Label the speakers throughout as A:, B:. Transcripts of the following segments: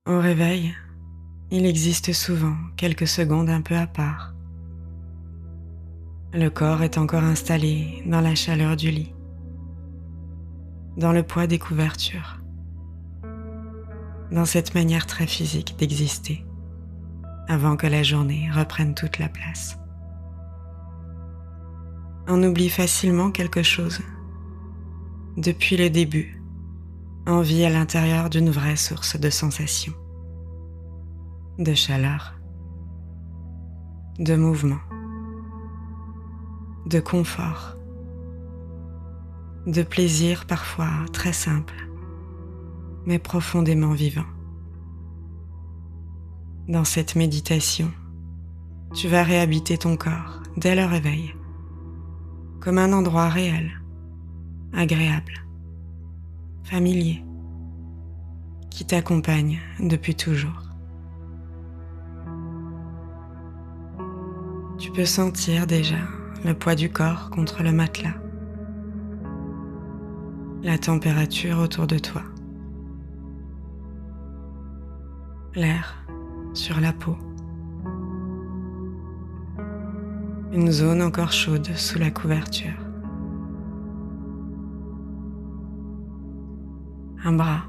A: Au réveil, il existe souvent quelques secondes un peu à part. Le corps est encore installé dans la chaleur du lit, dans le poids des couvertures, dans cette manière très physique d'exister, avant que la journée reprenne toute la place. On oublie facilement quelque chose. Depuis le début, on vit à l'intérieur d'une vraie source de sensations, de chaleur, de mouvement, de confort, de plaisir parfois très simple, mais profondément vivant. Dans cette méditation, tu vas réhabiter ton corps dès le réveil, comme un endroit réel, agréable, familier, qui t'accompagne depuis toujours. Tu peux sentir déjà le poids du corps contre le matelas, la température autour de toi, l'air sur la peau, une zone encore chaude sous la couverture, un bras,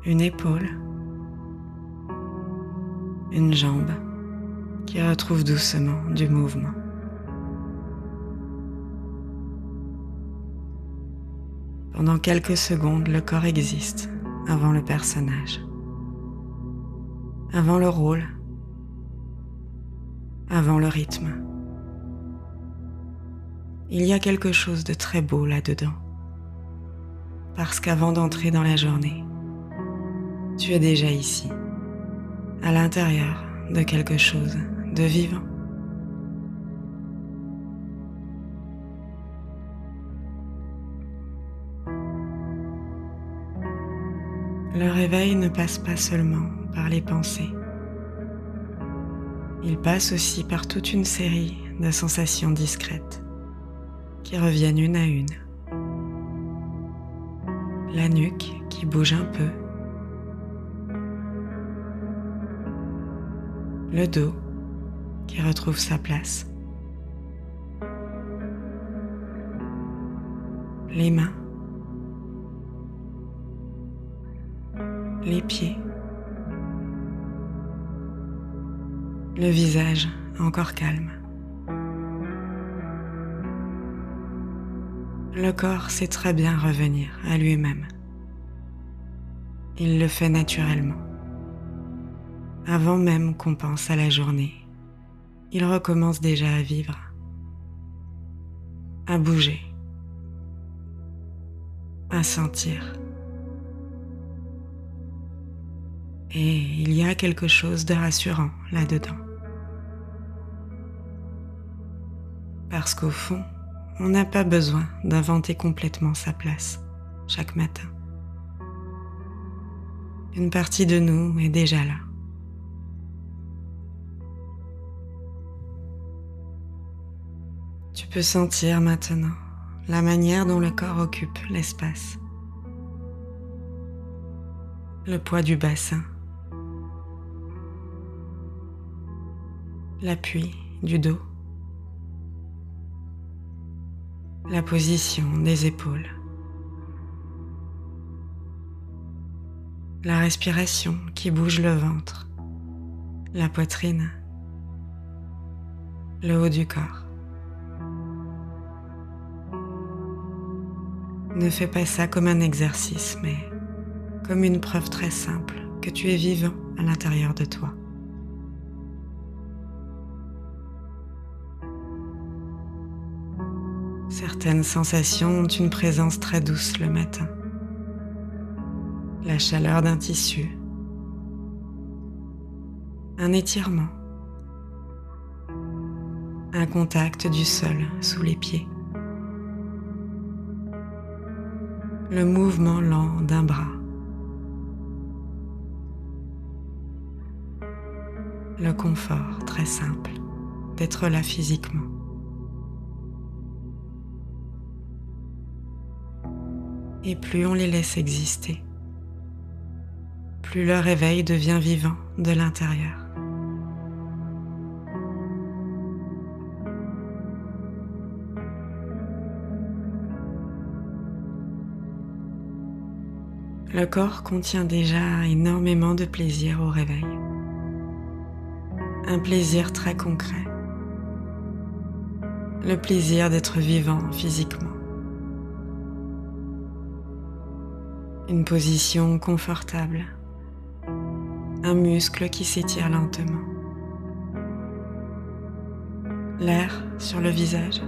A: une épaule, une jambe qui retrouve doucement du mouvement. Pendant quelques secondes, le corps existe avant le personnage, avant le rôle, avant le rythme. Il y a quelque chose de très beau là-dedans, parce qu'avant d'entrer dans la journée, tu es déjà ici, à l'intérieur de quelque chose de vivant. Le réveil ne passe pas seulement par les pensées. Il passe aussi par toute une série de sensations discrètes qui reviennent une à une. La nuque qui bouge un peu, le dos qui retrouve sa place, les mains, les pieds, le visage encore calme. Le corps sait très bien revenir à lui-même. Il le fait naturellement. Avant même qu'on pense à la journée, il recommence déjà à vivre, à bouger, à sentir. Et il y a quelque chose de rassurant là-dedans. Parce qu'au fond, on n'a pas besoin d'inventer complètement sa place chaque matin. Une partie de nous est déjà là. Tu peux sentir maintenant la manière dont le corps occupe l'espace, le poids du bassin, l'appui du dos, la position des épaules, la respiration qui bouge le ventre, la poitrine, le haut du corps. Ne fais pas ça comme un exercice, mais comme une preuve très simple que tu es vivant à l'intérieur de toi. Certaines sensations ont une présence très douce le matin. La chaleur d'un tissu, un étirement, un contact du sol sous les pieds, le mouvement lent d'un bras, le confort très simple d'être là physiquement. Et plus on les laisse exister, plus le réveil devient vivant de l'intérieur. Le corps contient déjà énormément de plaisir au réveil. Un plaisir très concret. Le plaisir d'être vivant physiquement. Une position confortable. Un muscle qui s'étire lentement. L'air sur le visage.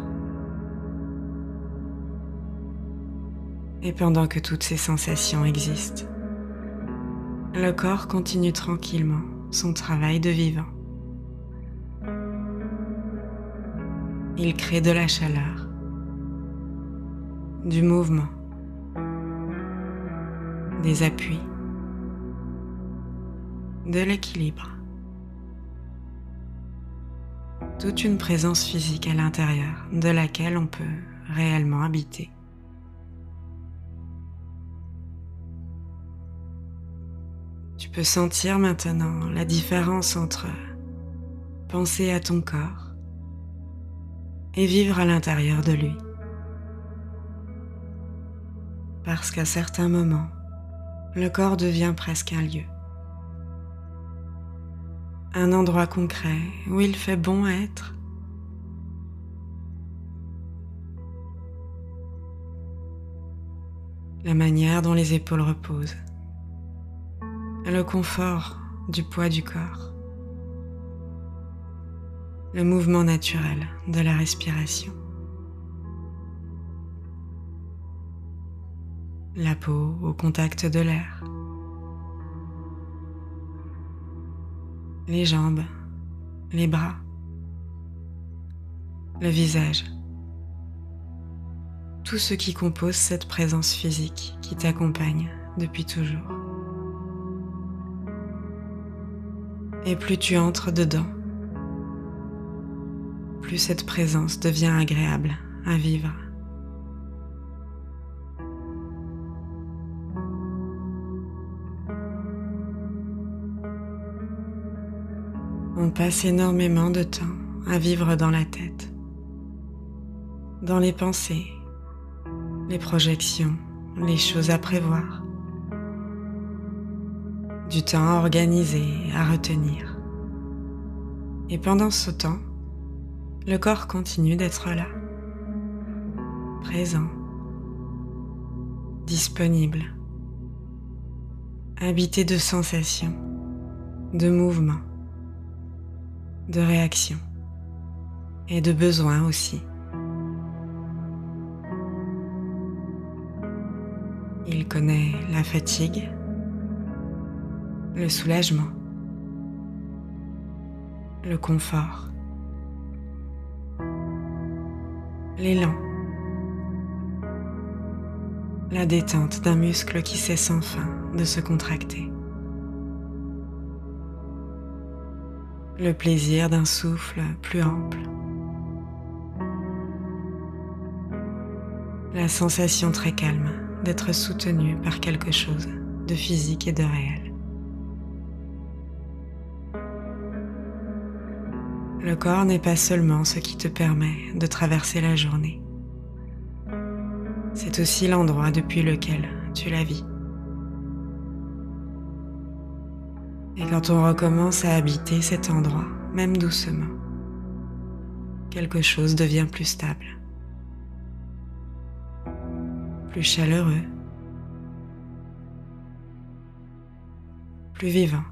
A: Et pendant que toutes ces sensations existent, le corps continue tranquillement son travail de vivant. Il crée de la chaleur, du mouvement, des appuis, de l'équilibre. Toute une présence physique à l'intérieur de laquelle on peut réellement habiter. Tu peux sentir maintenant la différence entre penser à ton corps et vivre à l'intérieur de lui. Parce qu'à certains moments, le corps devient presque un lieu. Un endroit concret où il fait bon être. La manière dont les épaules reposent. Le confort du poids du corps. Le mouvement naturel de la respiration. La peau au contact de l'air. Les jambes, les bras, le visage. Tout ce qui compose cette présence physique qui t'accompagne depuis toujours. Et plus tu entres dedans, plus cette présence devient agréable à vivre. On passe énormément de temps à vivre dans la tête, dans les pensées, les projections, les choses à prévoir. Du temps à organiser, à retenir. Et pendant ce temps, le corps continue d'être là, présent, disponible, habité de sensations, de mouvements, de réactions et de besoins aussi. Il connaît la fatigue, le soulagement, le confort, l'élan, la détente d'un muscle qui cesse enfin de se contracter, le plaisir d'un souffle plus ample, la sensation très calme d'être soutenu par quelque chose de physique et de réel. Le corps n'est pas seulement ce qui te permet de traverser la journée. C'est aussi l'endroit depuis lequel tu la vis. Et quand on recommence à habiter cet endroit, même doucement, quelque chose devient plus stable, plus chaleureux, plus vivant.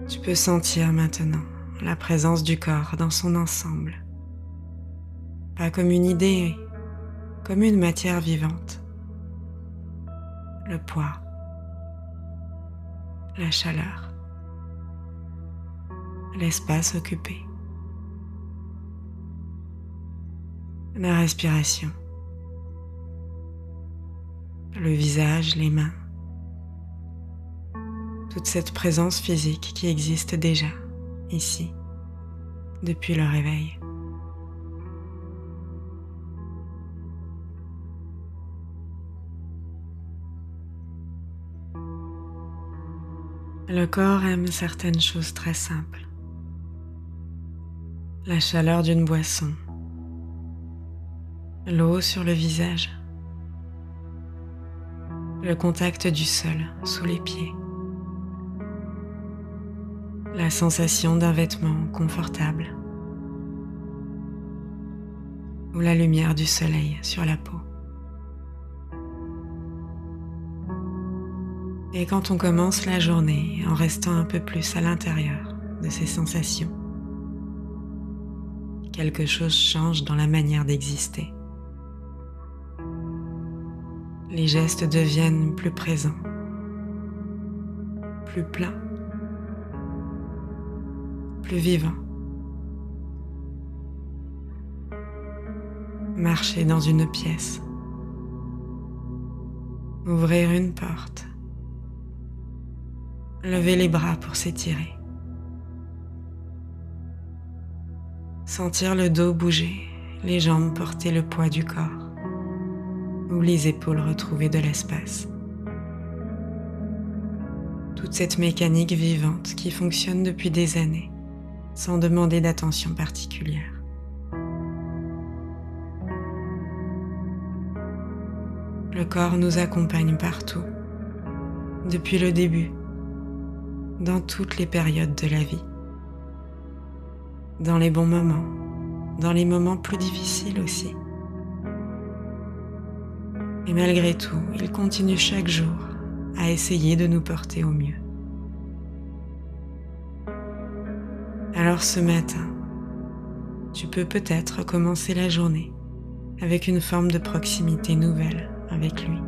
A: Tu peux sentir maintenant la présence du corps dans son ensemble, pas comme une idée, comme une matière vivante. Le poids, la chaleur, l'espace occupé, la respiration, le visage, les mains, toute cette présence physique qui existe déjà ici, depuis le réveil. Le corps aime certaines choses très simples. La chaleur d'une boisson, l'eau sur le visage, le contact du sol sous les pieds, la sensation d'un vêtement confortable ou la lumière du soleil sur la peau. Et quand on commence la journée en restant un peu plus à l'intérieur de ces sensations, quelque chose change dans la manière d'exister. Les gestes deviennent plus présents, plus pleins, plus vivants. Marcher dans une pièce, ouvrir une porte, lever les bras pour s'étirer, sentir le dos bouger, les jambes porter le poids du corps ou les épaules retrouver de l'espace. Toute cette mécanique vivante qui fonctionne depuis des années sans demander d'attention particulière. Le corps nous accompagne partout, depuis le début, dans toutes les périodes de la vie. Dans les bons moments, dans les moments plus difficiles aussi. Et malgré tout, il continue chaque jour à essayer de nous porter au mieux. Alors ce matin, tu peux peut-être commencer la journée avec une forme de proximité nouvelle avec lui.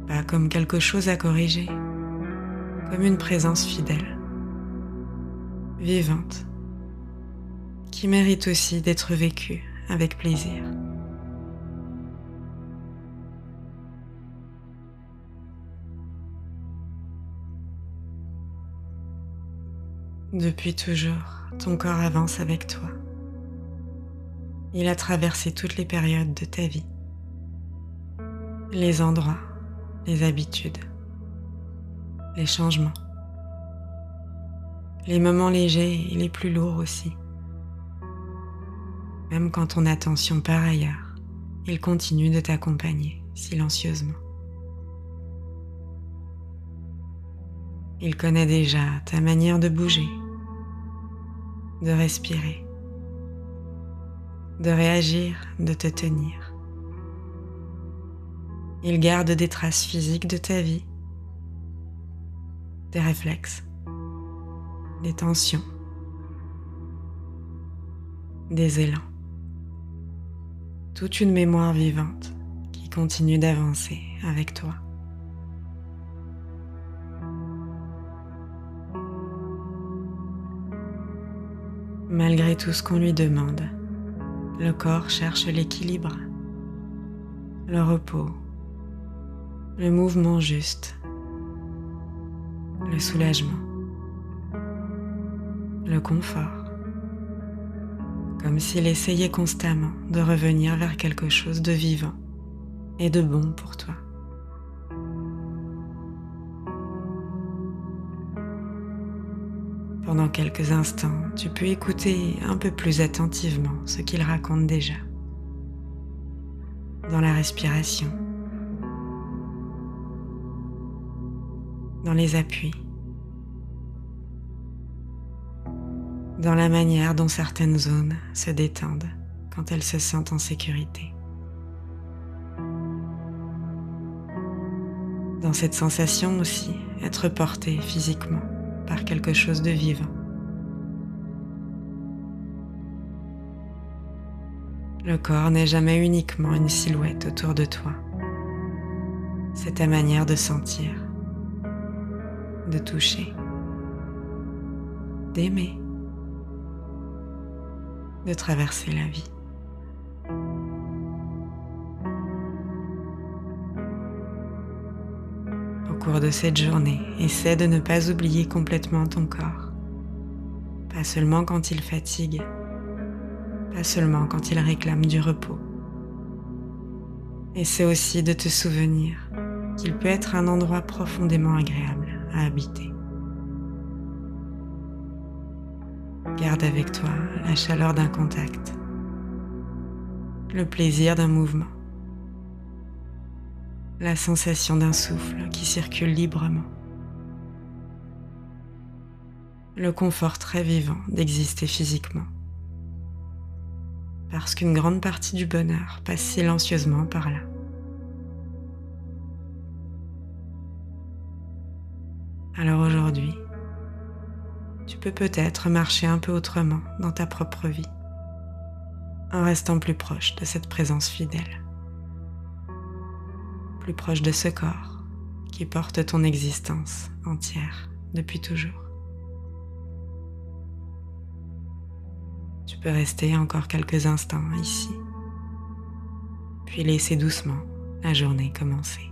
A: Pas comme quelque chose à corriger, comme une présence fidèle, vivante, qui mérite aussi d'être vécue avec plaisir. Depuis toujours, ton corps avance avec toi. Il a traversé toutes les périodes de ta vie, les endroits, les habitudes, les changements, les moments légers et les plus lourds aussi. Même quand ton attention part ailleurs, il continue de t'accompagner silencieusement. Il connaît déjà ta manière de bouger, de respirer, de réagir, de te tenir. Il garde des traces physiques de ta vie, des réflexes, des tensions, des élans. Toute une mémoire vivante qui continue d'avancer avec toi. Malgré tout ce qu'on lui demande, le corps cherche l'équilibre, le repos, le mouvement juste, le soulagement, le confort, comme s'il essayait constamment de revenir vers quelque chose de vivant et de bon pour toi. Pendant quelques instants, tu peux écouter un peu plus attentivement ce qu'il raconte déjà. Dans la respiration, dans les appuis, dans la manière dont certaines zones se détendent quand elles se sentent en sécurité. Dans cette sensation aussi, être porté physiquement par quelque chose de vivant. Le corps n'est jamais uniquement une silhouette autour de toi. C'est ta manière de sentir, de toucher, d'aimer, de traverser la vie. Au cours de cette journée, essaie de ne pas oublier complètement ton corps. Pas seulement quand il fatigue, pas seulement quand il réclame du repos. Essaie aussi de te souvenir qu'il peut être un endroit profondément agréable à habiter. Garde avec toi la chaleur d'un contact, le plaisir d'un mouvement, la sensation d'un souffle qui circule librement, le confort très vivant d'exister physiquement, parce qu'une grande partie du bonheur passe silencieusement par là. Alors aujourd'hui, tu peux peut-être marcher un peu autrement dans ta propre vie, en restant plus proche de cette présence fidèle, plus proche de ce corps qui porte ton existence entière depuis toujours. Tu peux rester encore quelques instants ici, puis laisser doucement la journée commencer.